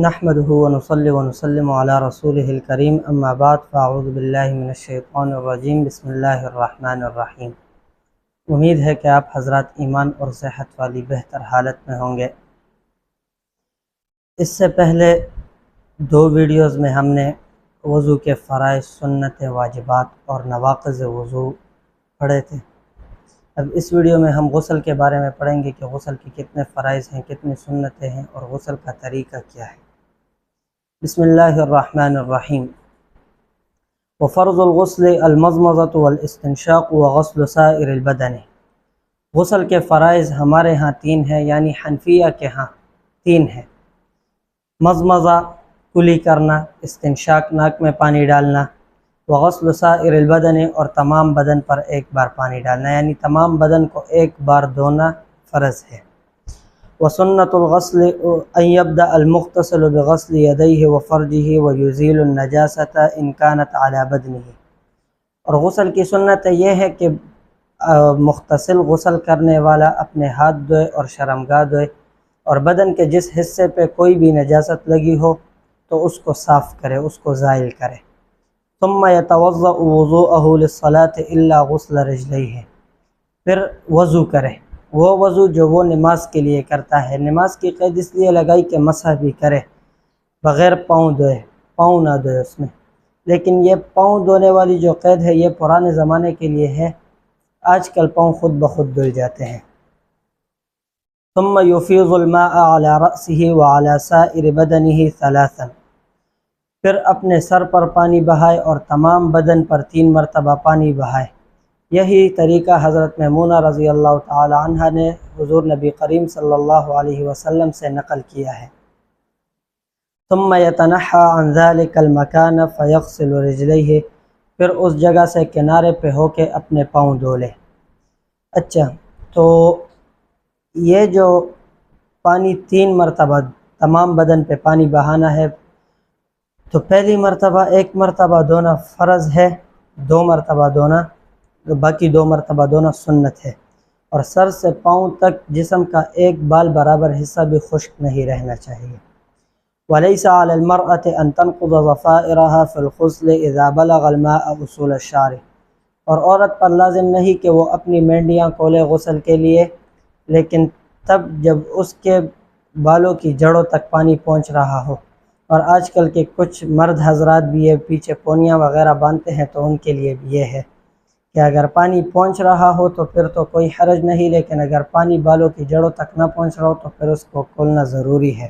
نحمده ونصلي ونسلم على رسوله الكريم اما بعد فاعوذ باللہ من الشیطان الرجیم بسم اللہ الرحمن الرحیم۔ امید ہے کہ آپ حضرات ایمان اور صحت والی بہتر حالت میں ہوں گے۔ اس سے پہلے 2 ویڈیوز میں ہم نے وضو کے فرائض، سنت، واجبات اور نواقض وضو پڑھے تھے۔ اب اس ویڈیو میں ہم غسل کے بارے میں پڑھیں گے کہ غسل کے کتنے فرائض ہیں، کتنی سنتیں ہیں اور غسل کا طریقہ کیا ہے۔ بسم اللہ الرحمن الرحیم۔ وفرض الغسل المضمضۃ والاستنشاق وغسل سائر البدن۔ غسل کے فرائض ہمارے ہاں 3 ہیں، یعنی حنفیہ کے ہاں 3 ہیں۔ مضمضہ کلی کرنا، استنشاق ناک میں پانی ڈالنا، وغسل سائر البدن اور تمام بدن پر ایک بار پانی ڈالنا، یعنی تمام بدن کو ایک بار دھونا فرض ہے۔ وسنت الغسل ان يبدأ المغتسل بغسل يديه وفرجه ويزيل النجاسة ان كانت على بدنه۔ اور غسل کی سنت یہ ہے کہ مغتسل غسل کرنے والا اپنے ہاتھ دھوئے اور شرمگاہ دھوئے، اور بدن کے جس حصے پہ کوئی بھی نجاست لگی ہو تو اس کو صاف کرے، اس کو زائل کرے۔ ثم يتوضأ وضوءه للصلاة الا غسل رجليه۔ پھر وضو کرے، وہ وضو جو وہ نماز کے لیے کرتا ہے۔ نماز کی قید اس لیے لگائی کہ مسح بھی کرے، بغیر پاؤں دھوئے، پاؤں نہ دھوئے اس میں۔ لیکن یہ پاؤں دھونے والی جو قید ہے یہ پرانے زمانے کے لیے ہے، آج کل پاؤں خود بخود دھل جاتے ہیں۔ ثم يفيض الماء على رأسه وعلى سائر بدنه 3۔ پھر اپنے سر پر پانی بہائے اور تمام بدن پر 3 مرتبہ پانی بہائے۔ یہی طریقہ حضرت میمونہ رضی اللہ تعالی عنہ نے حضور نبی کریم صلی اللہ علیہ وسلم سے نقل کیا ہے۔ ثم يتنحى عن ذلك المكان فيغسل رجليه۔ پھر اس جگہ سے کنارے پہ ہو کے اپنے پاؤں دھو لے۔ اچھا، تو یہ جو پانی 3 مرتبہ تمام بدن پہ پانی بہانا ہے، تو پہلی مرتبہ 1 مرتبہ دھونا فرض ہے، 2 مرتبہ دھونا، باقی 2 مرتبہ دھونا سنت ہے۔ اور سر سے پاؤں تک جسم کا ایک بال برابر حصہ بھی خشک نہیں رہنا چاہیے۔ وَلَيْسَ عَلَى الْمَرْأَةِ أَن تَنْقُضَ ضَفَائِرَهَا فِي الْغُسْلِ إِذَا بَلَغَ الْمَاءَ أُصُولَ الشَّعْرِ۔ اور عورت پر لازم نہیں کہ وہ اپنی مینڈیاں کھولے غسل کے لیے، لیکن تب جب اس کے بالوں کی جڑوں تک پانی پہنچ رہا ہو۔ اور آج کل کے کچھ مرد حضرات بھی یہ پیچھے پونیاں وغیرہ باندھتے ہیں، تو ان کے لیے بھی یہ ہے کہ اگر پانی پہنچ رہا ہو تو پھر تو کوئی حرج نہیں، لیکن اگر پانی بالوں کی جڑوں تک نہ پہنچ رہا ہو تو پھر اس کو کھولنا ضروری ہے۔